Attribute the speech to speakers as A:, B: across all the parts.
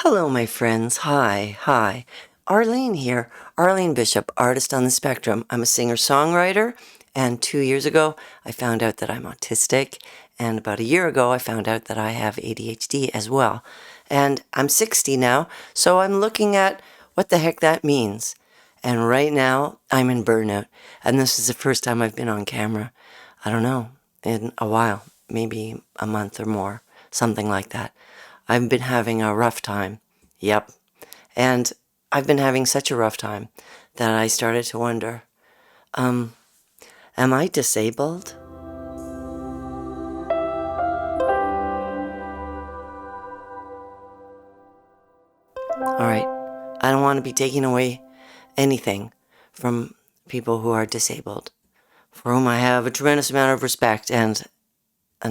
A: Hello, my friends. Hi. Arlene here. Arlene Bishop, artist on the spectrum. I'm a singer-songwriter, and 2 years ago, I found out that I'm autistic, and about a year ago, I found out that I have ADHD as well. And I'm 60 now, so I'm looking at what the heck that means. And right now, I'm in burnout, and this is the first time I've been on camera. I don't know, in a while, maybe a month or more, something like that. I've been having a rough time. Yep. And I've been having such a rough time that I started to wonder, am I disabled? All right. I don't want to be taking away anything from people who are disabled, for whom I have a tremendous amount of respect, and I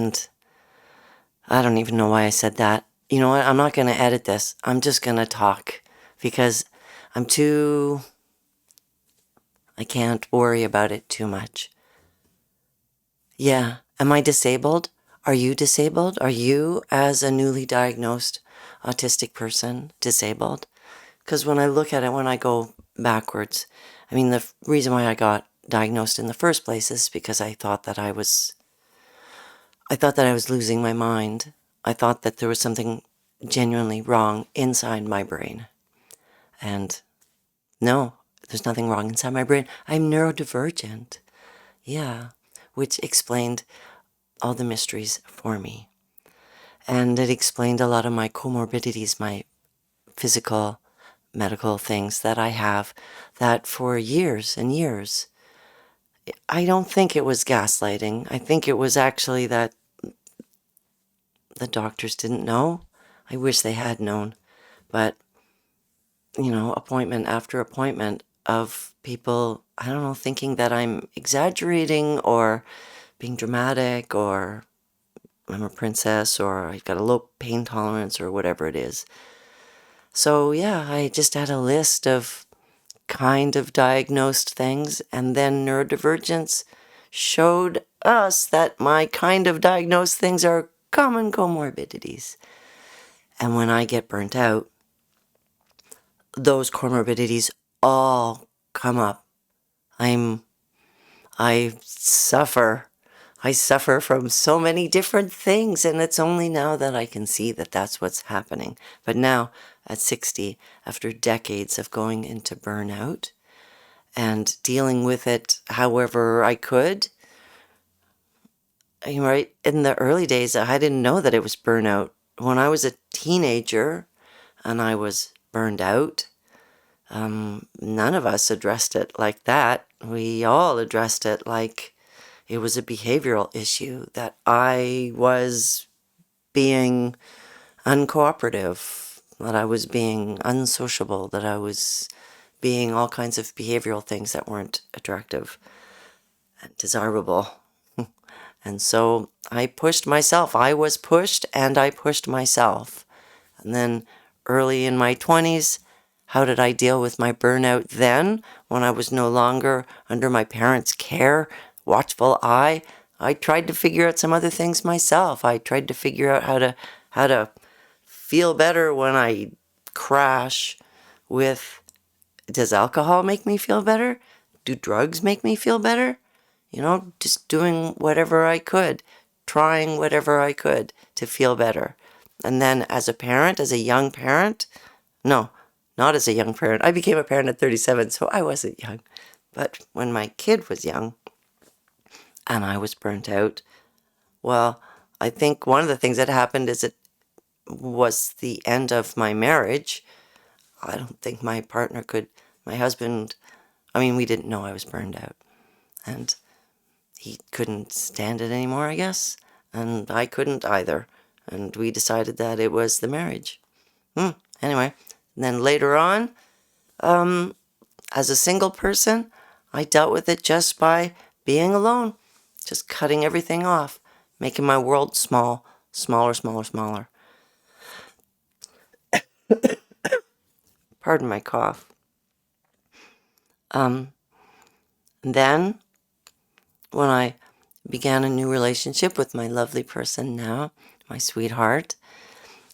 A: don't even know why I said that. You know what? I'm not going to edit this. I'm just going to talk because I can't worry about it too much. Yeah. Am I disabled? Are you disabled? Are you, as a newly diagnosed autistic person, disabled? Because when I look at it, when I go backwards, I mean, the reason why I got diagnosed in the first place is because I thought that I was losing my mind. I thought that there was something genuinely wrong inside my brain. And no, there's nothing wrong inside my brain. I'm neurodivergent. Yeah, which explained all the mysteries for me. And it explained a lot of my comorbidities, my physical, medical things that I have, that for years and years, I don't think it was gaslighting. I think it was actually that the doctors didn't know. I wish they had known. But, appointment after appointment of people, I don't know, thinking that I'm exaggerating or being dramatic or I'm a princess or I've got a low pain tolerance or whatever it is. So yeah, I just had a list of kind of diagnosed things, and then neurodivergence showed us that my kind of diagnosed things are common comorbidities. And when I get burnt out, those comorbidities all come up. I suffer. I suffer from so many different things, and it's only now that I can see that that's what's happening. But now, at 60, after decades of going into burnout and dealing with it however I could, right, in the early days, I didn't know that it was burnout. When I was a teenager and I was burned out, none of us addressed it like that. We all addressed it like it was a behavioral issue, that I was being uncooperative, that I was being unsociable, that I was being all kinds of behavioral things that weren't attractive and desirable. And so I pushed myself. I was pushed and I pushed myself. And then early in my 20s, how did I deal with my burnout then, when I was no longer under my parents' care, watchful eye? I tried to figure out some other things myself. I tried to figure out how to feel better when I crash with, does alcohol make me feel better? Do drugs make me feel better? Just doing whatever I could, trying whatever I could to feel better. And then as a parent, as a young parent, no, not as a young parent. I became a parent at 37, so I wasn't young. But when my kid was young and I was burnt out, well, I think one of the things that happened is it was the end of my marriage. I don't think my husband, we didn't know I was burned out. And he couldn't stand it anymore, I guess. And I couldn't either. And we decided that it was the marriage. Anyway, then later on, as a single person, I dealt with it just by being alone, just cutting everything off, making my world smaller. Pardon my cough. Then, when I began a new relationship with my lovely person now, my sweetheart,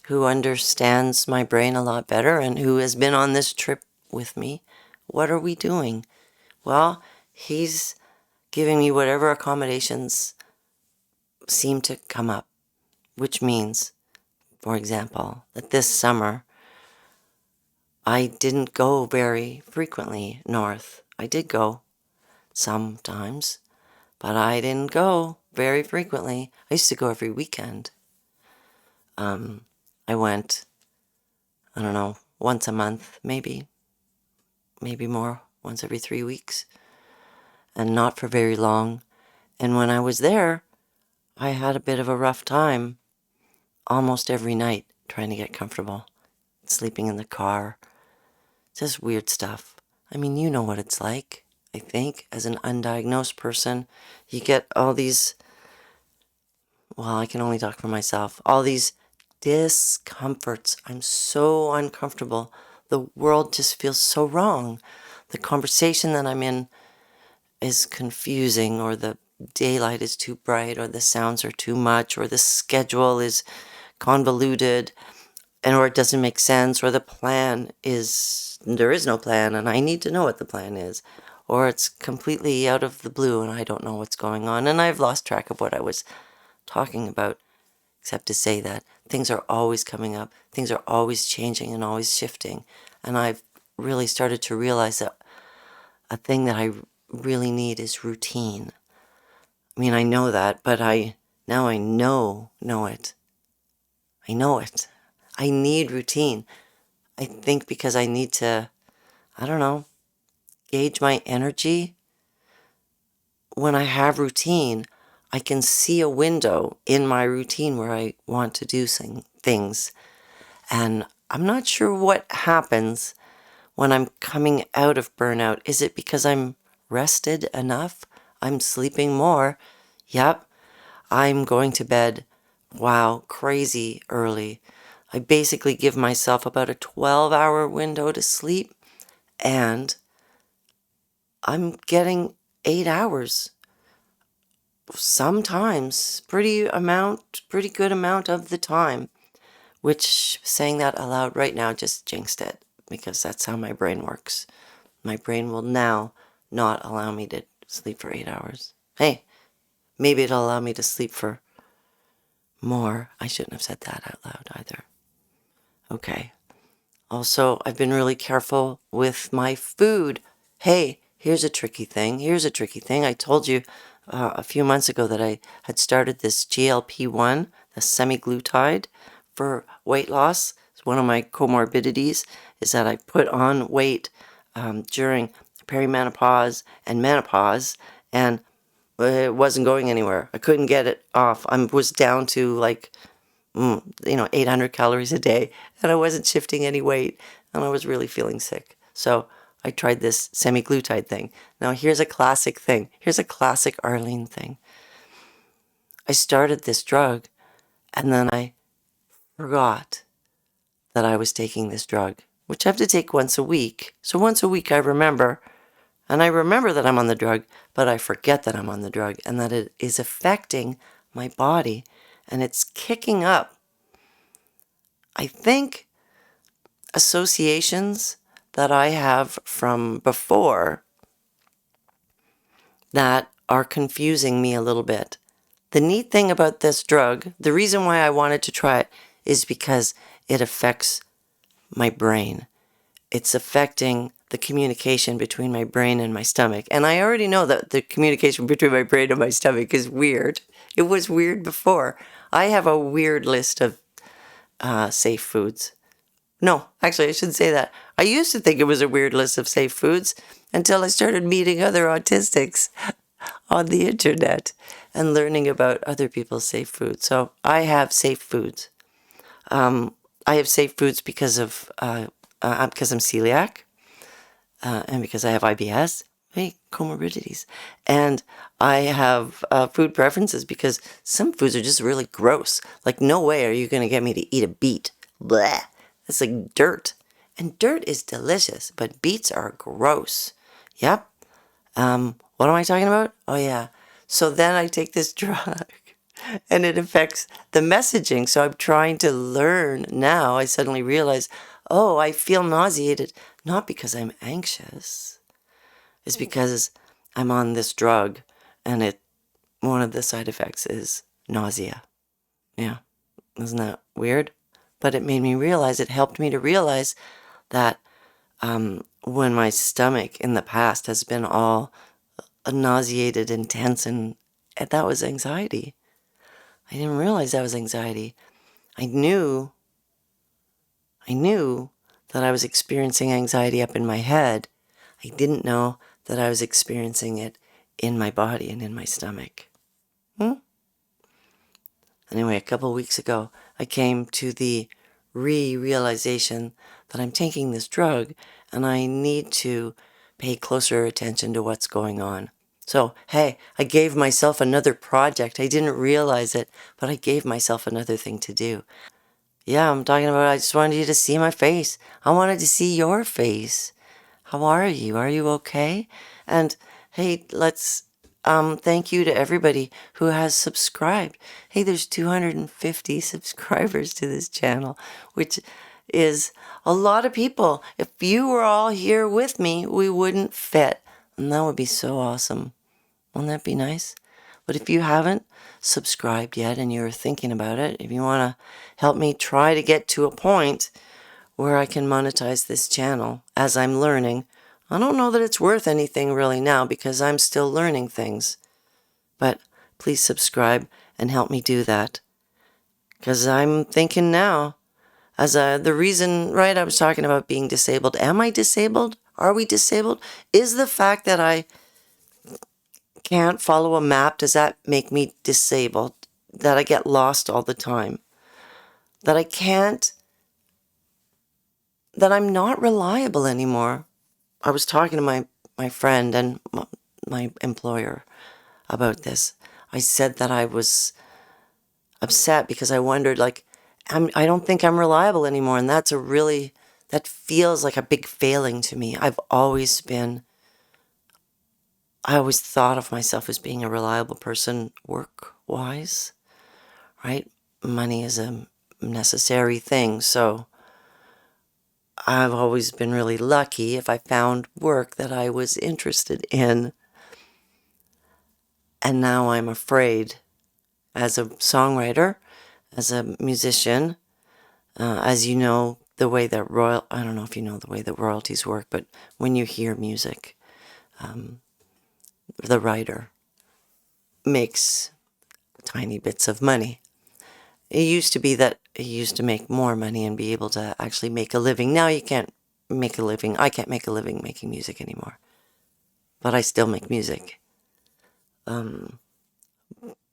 A: who understands my brain a lot better and who has been on this trip with me. What are we doing? Well, he's giving me whatever accommodations seem to come up, which means, for example, that this summer I didn't go very frequently north. I did go sometimes, but I didn't go very frequently. I used to go every weekend. I went, I don't know, once a month, maybe more, once every 3 weeks, and not for very long. And when I was there, I had a bit of a rough time almost every night trying to get comfortable, sleeping in the car, just weird stuff. I mean, you know what it's like, I think, as an undiagnosed person. You get all these, well, I can only talk for myself, all these discomforts. I'm so uncomfortable. The world just feels so wrong. The conversation that I'm in is confusing, or the daylight is too bright, or the sounds are too much, or the schedule is convoluted, or it doesn't make sense, or the plan is, there is no plan and I need to know what the plan is, or it's completely out of the blue and I don't know what's going on, and I've lost track of what I was talking about, except to say that things are always coming up, things are always changing and always shifting, and I've really started to realize that a thing that I really need is routine. I mean, I know that, but now I know it. I know it. I need routine. I think because I need to, I don't know, gauge my energy. When I have routine, I can see a window in my routine where I want to do things. And I'm not sure what happens when I'm coming out of burnout. Is it because I'm rested enough? I'm sleeping more. Yep. I'm going to bed, wow, crazy early. I basically give myself about a 12-hour window to sleep, and I'm getting 8 hours. Sometimes, pretty good amount of the time, which, saying that aloud right now, just jinxed it, because that's how my brain works. My brain will now not allow me to sleep for 8 hours. Hey, maybe it'll allow me to sleep for more. I shouldn't have said that out loud either. Okay. Also, I've been really careful with my food. Hey, here's a tricky thing. I told you a few months ago that I had started this GLP-1, the semaglutide, for weight loss. It's one of my comorbidities, is that I put on weight during perimenopause and menopause, and it wasn't going anywhere. I couldn't get it off. I was down to like 800 calories a day, and I wasn't shifting any weight, and I was really feeling sick. So I tried this semaglutide thing. Now here's a classic thing. Here's a classic Arlene thing. I started this drug, and then I forgot that I was taking this drug, which I have to take once a week. So once a week I remember, and I remember that I'm on the drug, but I forget that I'm on the drug and that it is affecting my body, and it's kicking up, I think, associations that I have from before that are confusing me a little bit. The neat thing about this drug, the reason why I wanted to try it, is because it affects my brain. It's affecting the communication between my brain and my stomach. And I already know that the communication between my brain and my stomach is weird. It was weird before. I have a weird list of safe foods. No, actually, I shouldn't say that. I used to think it was a weird list of safe foods until I started meeting other autistics on the internet and learning about other people's safe foods. So I have safe foods. I have safe foods because I'm celiac, and because I have IBS, comorbidities, and I have food preferences because some foods are just really gross. Like, no way are you going to get me to eat a beet. Bleh. It's like dirt. And dirt is delicious, but beets are gross. Yep. What am I talking about? Oh, yeah. So then I take this drug. and it affects the messaging. So I'm trying to learn now. I suddenly realize, oh, I feel nauseated, not because I'm anxious. It's because I'm on this drug, and one of the side effects is nausea. Yeah. Isn't that weird? But it made me realize, it helped me to realize that when my stomach in the past has been all nauseated and tense, and that was anxiety. I didn't realize that was anxiety. I knew that I was experiencing anxiety up in my head. I didn't know that I was experiencing it in my body and in my stomach. Anyway, a couple weeks ago, I came to the realization that I'm taking this drug and I need to pay closer attention to what's going on. So, hey, I gave myself another project. I didn't realize it, but I gave myself another thing to do. Yeah, I'm talking about, I just wanted you to see my face. I wanted to see your face. How are you? Are you okay? And hey, thank you to everybody who has subscribed. Hey, there's 250 subscribers to this channel, which is a lot of people. If you were all here with me, we wouldn't fit. And that would be so awesome. Wouldn't that be nice? But if you haven't subscribed yet and you're thinking about it, if you want to help me try to get to a point where I can monetize this channel as I'm learning. I don't know that it's worth anything really now because I'm still learning things. But please subscribe and help me do that. Because I'm thinking now, the reason, right, I was talking about being disabled. Am I disabled? Are we disabled? Is the fact that I can't follow a map, does that make me disabled? That I get lost all the time? That that I'm not reliable anymore? I was talking to my friend and my employer about this. I said that I was upset because I wondered, like, I don't think I'm reliable anymore. And that feels like a big failing to me. I always thought of myself as being a reliable person work-wise, right? Money is a necessary thing. So I've always been really lucky if I found work that I was interested in. And now I'm afraid, as a songwriter, as a musician, as you know, I don't know if you know the way that royalties work, but when you hear music, the writer makes tiny bits of money. It used to be that he used to make more money and be able to actually make a living. Now you can't make a living. I can't make a living making music anymore. But I still make music.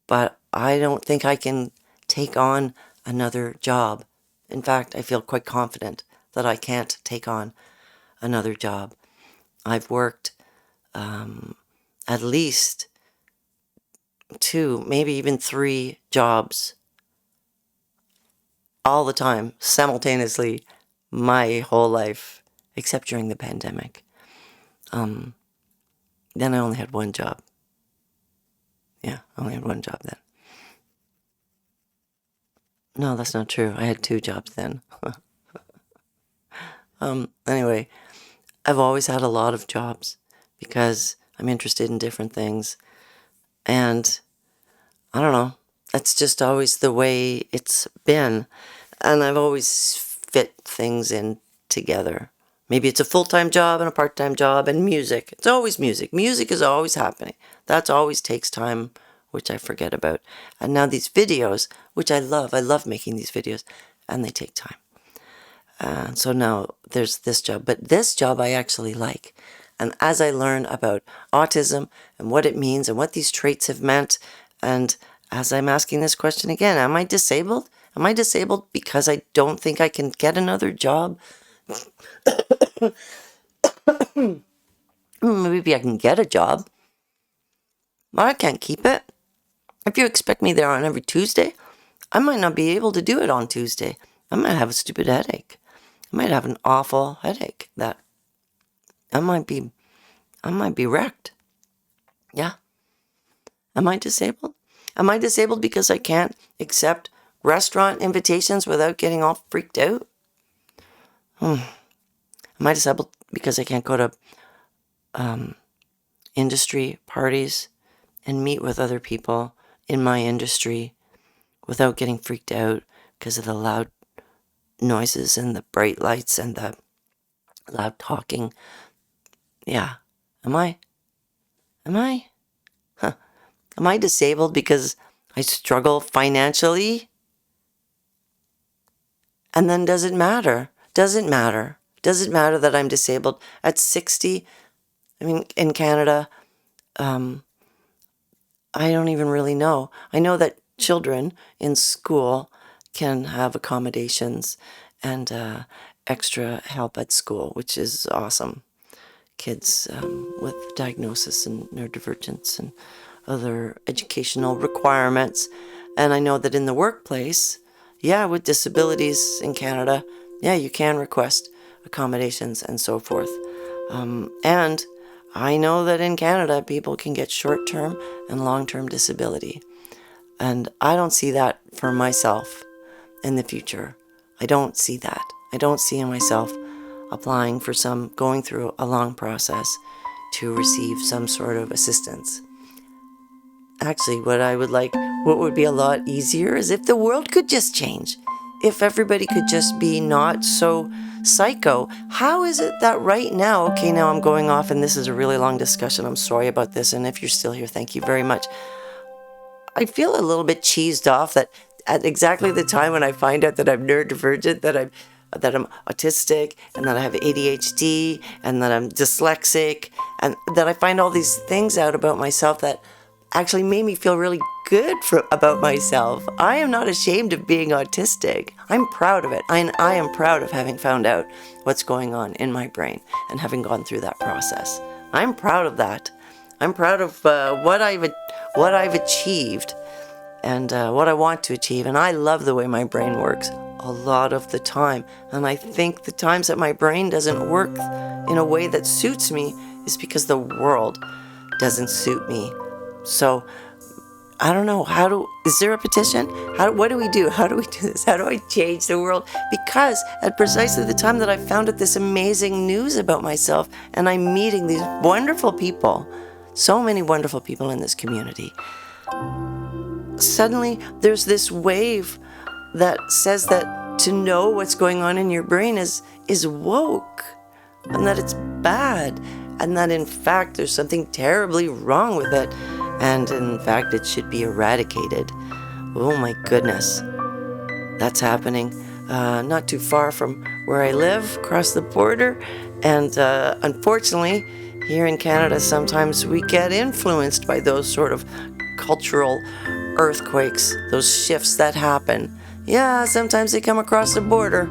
A: But I don't think I can take on another job. In fact, I feel quite confident that I can't take on another job. I've worked at least 2, maybe even 3 jobs all the time, simultaneously, my whole life, except during the pandemic. Then I only had 1 job. Yeah, I only had 1 job then. No, that's not true. I had 2 jobs then. Anyway, I've always had a lot of jobs because I'm interested in different things. And I don't know, that's just always the way it's been. And I've always fit things in together. Maybe it's a full-time job and a part-time job and music. It's always music. Music is always happening. That always takes time, which I forget about. And now these videos, which I love making these videos, and they take time. So now there's this job, but this job I actually like. And as I learn about autism and what it means and what these traits have meant, and as I'm asking this question again, am I disabled? Am I disabled because I don't think I can get another job? Maybe I can get a job, but I can't keep it. If you expect me there on every Tuesday, I might not be able to do it on Tuesday. I might have a stupid headache. I might have an awful headache that I might be wrecked. Yeah. Am I disabled? Am I disabled because I can't accept restaurant invitations without getting all freaked out? Am I disabled because I can't go to industry parties and meet with other people in my industry without getting freaked out because of the loud noises and the bright lights and the loud talking? Yeah. Am I? Am I? Huh. Am I disabled because I struggle financially? And then does it matter? Does it matter? Does it matter that I'm disabled at 60? I mean, in Canada, I don't even really know. I know that children in school can have accommodations and extra help at school, which is awesome. Kids with diagnosis and neurodivergence and other educational requirements. And I know that in the workplace, yeah, with disabilities in Canada, yeah, you can request accommodations and so forth. And I know that in Canada, people can get short-term and long-term disability. And I don't see that for myself in the future. I don't see that. I don't see myself applying for going through a long process to receive some sort of assistance. Actually, what would be a lot easier is if the world could just change. If everybody could just be not so psycho. How is it that right now, okay, now I'm going off and this is a really long discussion. I'm sorry about this. And if you're still here, thank you very much. I feel a little bit cheesed off that at exactly the time when I find out that I'm neurodivergent, that I'm autistic, and that I have ADHD, and that I'm dyslexic, and that I find all these things out about myself that actually made me feel really good about myself. I am not ashamed of being autistic. I'm proud of it. I am proud of having found out what's going on in my brain and having gone through that process. I'm proud of that. I'm proud of what I've achieved and what I want to achieve. And I love the way my brain works a lot of the time. And I think the times that my brain doesn't work in a way that suits me is because the world doesn't suit me. So I don't know, is there a petition? What do we do? How do we do this? How do I change the world? Because at precisely the time that I found out this amazing news about myself and I'm meeting these wonderful people, so many wonderful people in this community, suddenly there's this wave that says that to know what's going on in your brain is woke, and that it's bad, and that in fact there's something terribly wrong with it, and in fact it should be eradicated. Oh my goodness, that's happening not too far from where I live, across the border, and unfortunately here in Canada sometimes we get influenced by those sort of cultural earthquakes, those shifts that happen. Yeah, sometimes they come across the border.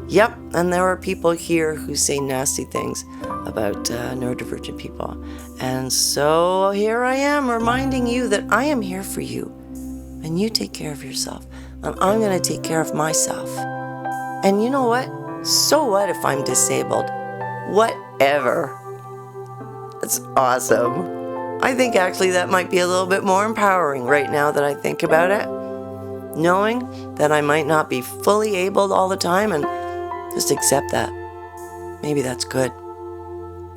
A: Yep, and there are people here who say nasty things about neurodivergent people. And so here I am reminding you that I am here for you. And you take care of yourself. And I'm going to take care of myself. And you know what? So what if I'm disabled? Whatever. That's awesome. I think actually that might be a little bit more empowering right now that I think about it. Knowing that I might not be fully able all the time and just accept that. Maybe that's good.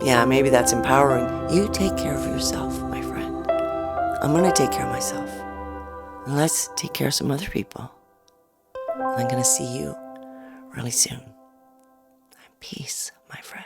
A: Yeah, maybe that's empowering. You take care of yourself, my friend. I'm going to take care of myself. And let's take care of some other people. And I'm going to see you really soon. Peace, my friend.